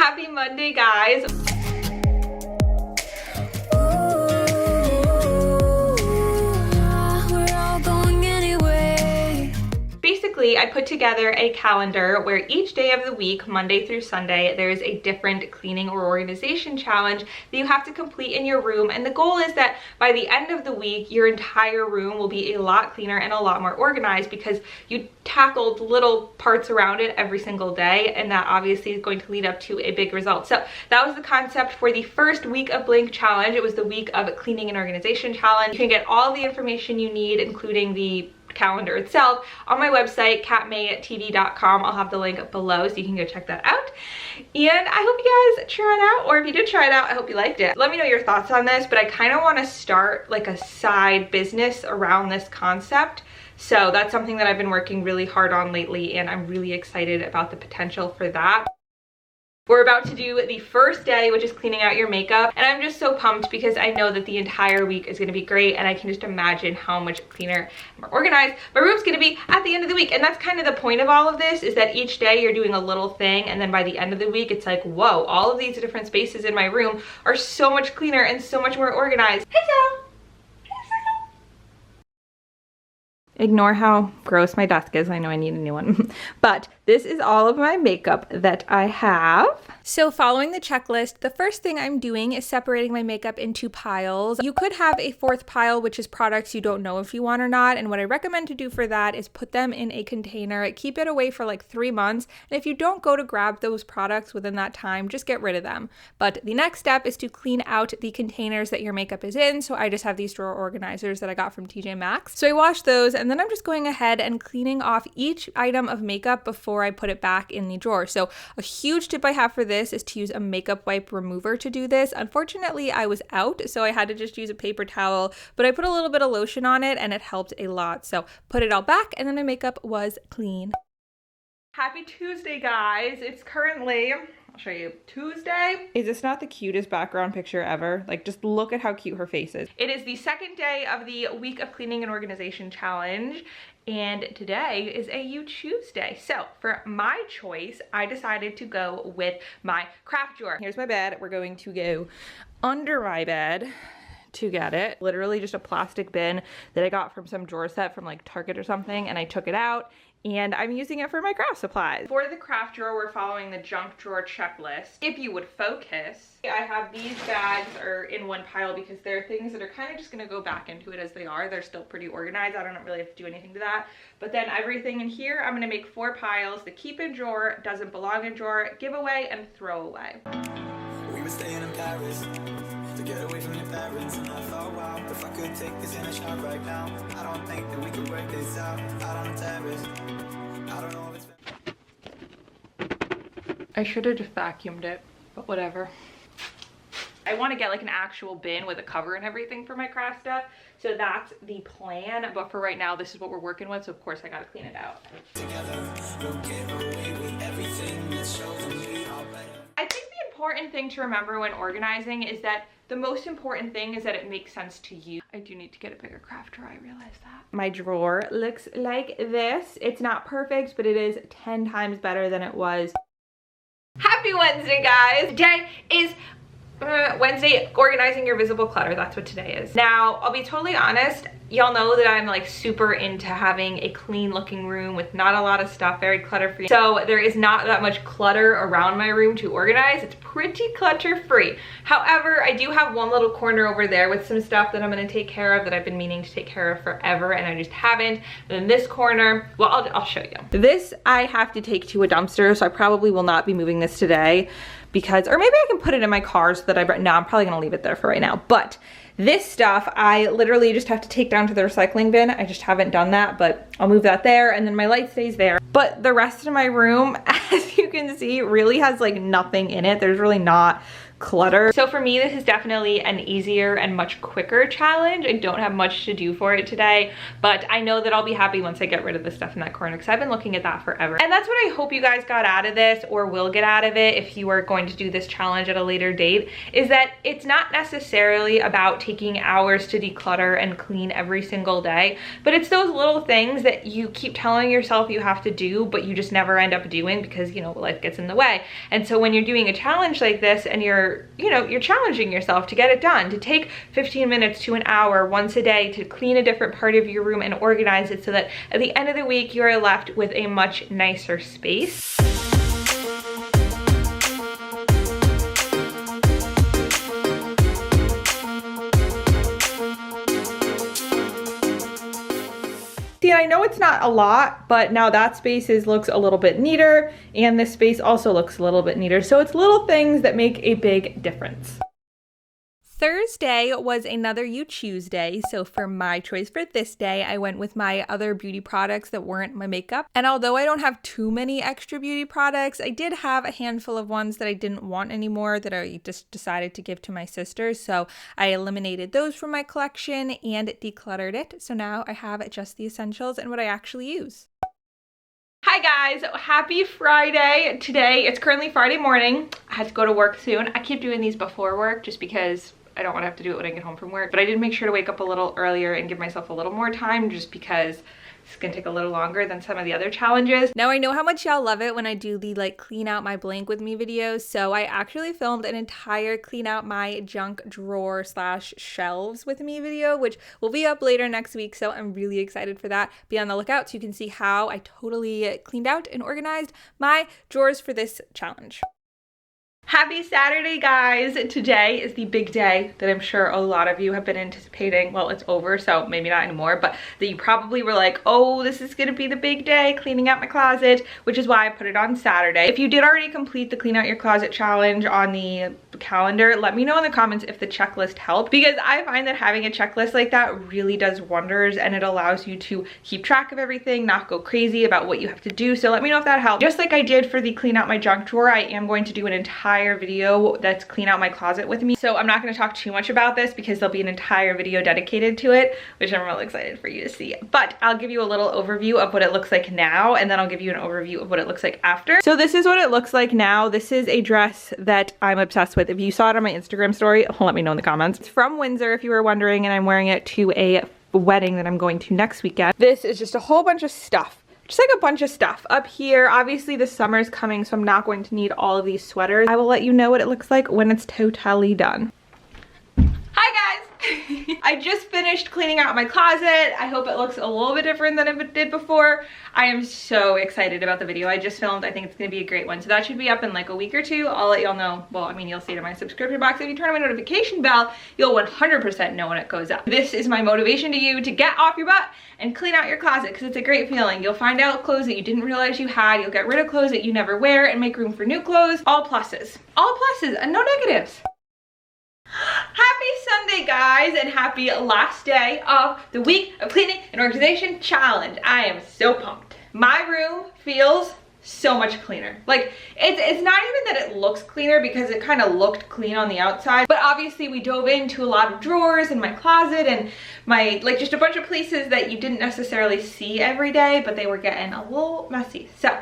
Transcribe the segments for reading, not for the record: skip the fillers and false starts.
Happy Monday, guys. Basically, I put together a calendar where each day of the week, Monday through Sunday, there's a different cleaning or organization challenge that you have to complete in your room. And the goal is that by the end of the week, your entire room will be a lot cleaner and a lot more organized because you tackled little parts around it every single day. And that obviously is going to lead up to a big result. So that was the concept for the first week of Blink Challenge. It was the week of cleaning and organization challenge. You can get all the information you need, including the calendar itself, on my website, katmaytv.com. I'll have the link below so you can go check that out. And I hope you guys try it out, or if you did try it out, I hope you liked it. Let me know your thoughts on this, but I kind of want to start like a side business around this concept. So that's something that I've been working really hard on lately, and I'm really excited about the potential for that. We're about to do the first day, which is cleaning out your makeup. And I'm just so pumped because I know that the entire week is gonna be great, and I can just imagine how much cleaner and more organized my room's gonna be at the end of the week. And that's kind of the point of all of this, is that each day you're doing a little thing, and then by the end of the week, it's like, whoa, all of these different spaces in my room are so much cleaner and so much more organized. Hey, Sarah. Ignore how gross my desk is. I know I need a new one. But this is all of my makeup that I have. So following the checklist, the first thing I'm doing is separating my makeup into piles. You could have a fourth pile, which is products you don't know if you want or not. And what I recommend to do for that is put them in a container, keep it away for like 3 months. And if you don't go to grab those products within that time, just get rid of them. But the next step is to clean out the containers that your makeup is in. So I just have these drawer organizers that I got from TJ Maxx. So I wash those, and then I'm just going ahead and cleaning off each item of makeup before I put it back in the drawer. So a huge tip I have for this is to use a makeup wipe remover to do this. Unfortunately, I was out, so I had to just use a paper towel, but I put a little bit of lotion on it and it helped a lot. So put it all back, and then my makeup was clean. Happy Tuesday, guys. It's currently, I'll show you, Tuesday. Is this not the cutest background picture ever? Like, just look at how cute her face is. It is the second day of the week of cleaning and organization challenge, and today is a You Choose Day. So for my choice, I decided to go with my craft drawer. Here's my bed. We're going to go under my bed to get it. Literally just a plastic bin that I got from some drawer set from like Target or something, and I took it out, and I'm using it for my craft supplies. For the craft drawer, we're following the junk drawer checklist. If you would focus, I have these bags are in one pile because there are things that are kind of just gonna go back into it as they are. They're still pretty organized. I don't really have to do anything to that. But then everything in here, I'm gonna make 4 piles: the keep in drawer, doesn't belong in drawer, give away, and throw away. We were staying in Paris to get away from your parents, and I thought, wow, if I could take this in a shot right now, I don't think that we could work this out on the terrace. I don't know if it's... I should have just vacuumed it, but whatever. I want to get like an actual bin with a cover and everything for my craft stuff, so that's the plan. But for right now, this is what we're working with, so of course I gotta clean it out. Together, we'll get away with everything that shows me all better. I think the important thing to remember when organizing is that the most important thing is that it makes sense to you. I do need to get a bigger craft drawer, I realize that. My drawer looks like this. It's not perfect, but it is 10 times better than it was. Happy Wednesday, guys. Today is Wednesday, organizing your visible clutter. That's what today is. Now, I'll be totally honest, y'all know that I'm like super into having a clean looking room with not a lot of stuff, very clutter free. So there is not that much clutter around my room to organize. It's pretty clutter free. However, I do have one little corner over there with some stuff that I'm gonna take care of that I've been meaning to take care of forever, and I just haven't. And then this corner, well, I'll show you. This I have to take to a dumpster, so I probably will not be moving this today, because, or maybe I can put it in my car so that no, I'm probably gonna leave it there for right now. But this stuff, I literally just have to take down to the recycling bin. I just haven't done that, but I'll move that there, and then my light stays there. But the rest of my room, as you can see, really has like nothing in it. There's really not clutter. So for me, this is definitely an easier and much quicker challenge. I don't have much to do for it today, but I know that I'll be happy once I get rid of the stuff in that corner because I've been looking at that forever. And that's what I hope you guys got out of this, or will get out of it if you are going to do this challenge at a later date, is that it's not necessarily about taking hours to declutter and clean every single day, but it's those little things that you keep telling yourself you have to do, but you just never end up doing because, you know, life gets in the way. And so when you're doing a challenge like this and you're challenging yourself to get it done, to take 15 minutes to an hour once a day to clean a different part of your room and organize it so that at the end of the week, you're left with a much nicer space. See, I know it's not a lot, but now that space looks a little bit neater, and this space also looks a little bit neater. So it's little things that make a big difference. Thursday was another You Choose day, so for my choice for this day, I went with my other beauty products that weren't my makeup. And although I don't have too many extra beauty products, I did have a handful of ones that I didn't want anymore that I just decided to give to my sisters, so I eliminated those from my collection and decluttered it. So now I have just the essentials and what I actually use. Hi guys, happy Friday. Today, it's currently Friday morning. I had to go to work soon. I keep doing these before work just because I don't want to have to do it when I get home from work, but I did make sure to wake up a little earlier and give myself a little more time just because it's gonna take a little longer than some of the other challenges. Now I know how much y'all love it when I do the like clean out my blank with me videos, so I actually filmed an entire clean out my junk drawer / shelves with me video, which will be up later next week, so I'm really excited for that. Be on the lookout so you can see how I totally cleaned out and organized my drawers for this challenge. Happy Saturday, guys. Today is the big day that I'm sure a lot of you have been anticipating. Well, it's over, so maybe not anymore, but that you probably were like, oh, this is gonna be the big day, cleaning out my closet, which is why I put it on Saturday. If you did already complete the clean out your closet challenge on the calendar, let me know in the comments if the checklist helped, because I find that having a checklist like that really does wonders, and it allows you to keep track of everything, not go crazy about what you have to do. So let me know if that helped. Just like I did for the clean out my junk drawer, I am going to do an entire video that's clean out my closet with me. So I'm not going to talk too much about this because there'll be an entire video dedicated to it, which I'm really excited for you to see. But I'll give you a little overview of what it looks like now, and then I'll give you an overview of what it looks like after. So this is what it looks like now. This is a dress that I'm obsessed with. If you saw it on my Instagram story, let me know in the comments. It's from Windsor, if you were wondering, and I'm wearing it to a wedding that I'm going to next weekend. This is just a whole bunch of stuff. Just like a bunch of stuff up here. Obviously the summer's coming, so I'm not going to need all of these sweaters. I will let you know what it looks like when it's totally done. Hi guys! I just finished cleaning out my closet. I hope it looks a little bit different than it did before. I am so excited about the video I just filmed. I think it's gonna be a great one. So that should be up in like a week or two. I'll let y'all know. Well, I mean, you'll see it in my subscription box. If you turn on my notification bell, you'll 100% know when it goes up. This is my motivation to you to get off your butt and clean out your closet, because it's a great feeling. You'll find out clothes that you didn't realize you had. You'll get rid of clothes that you never wear and make room for new clothes. All pluses. All pluses and no negatives. Happy Sunday, guys, and happy last day of the week of cleaning and organization challenge. I am so pumped. My room feels so much cleaner. Like, it's not even that it looks cleaner, because it kind of looked clean on the outside, but obviously we dove into a lot of drawers in my closet and my, like, just a bunch of places that you didn't necessarily see every day, but they were getting a little messy. So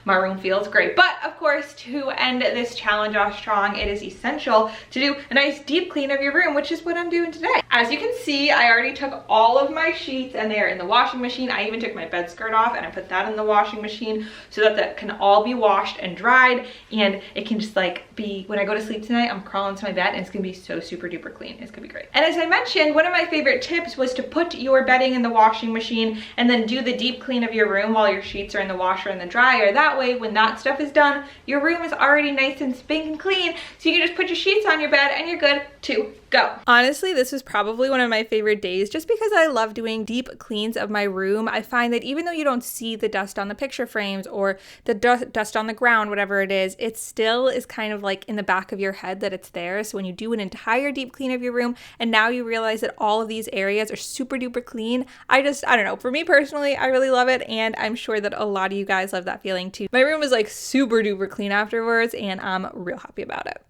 my room feels great. But of course, to end this challenge off strong, it is essential to do a nice deep clean of your room, which is what I'm doing today. As you can see, I already took all of my sheets and they're in the washing machine. I even took my bed skirt off and I put that in the washing machine so that that can all be washed and dried, and it can just like be, when I go to sleep tonight, I'm crawling to my bed and it's gonna be so super duper clean. It's gonna be great. And as I mentioned, one of my favorite tips was to put your bedding in the washing machine and then do the deep clean of your room while your sheets are in the washer and the dryer. That way, when that stuff is done, your room is already nice and spanking clean, so you can just put your sheets on your bed and you're good to go. Honestly, this was probably one of my favorite days just because I love doing deep cleans of my room. I find that even though you don't see the dust on the picture frames or the dust on the ground, whatever it is still is kind of like in the back of your head that it's there. So when you do an entire deep clean of your room and now you realize that all of these areas are super duper clean, I don't know, for me personally, I really love it, and I'm sure that a lot of you guys love that feeling too. My room is like super duper clean afterwards, and I'm real happy about it.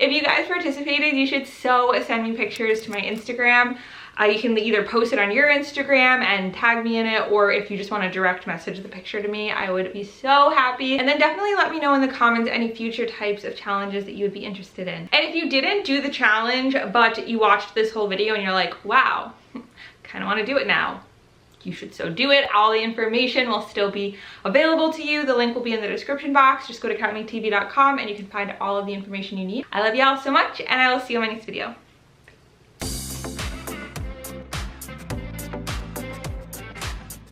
If you guys participated, you should so send me pictures to my Instagram. You can either post it on your Instagram and tag me in it, or if you just want to direct message the picture to me, I would be so happy. And then definitely let me know in the comments any future types of challenges that you would be interested in. And if you didn't do the challenge, but you watched this whole video and you're like, wow, kind of want to do it now, you should so do it. All the information will still be available to you. The link will be in the description box. Just go to countmetv.com and you can find all of the information you need. I love y'all so much, and I will see you in my next video.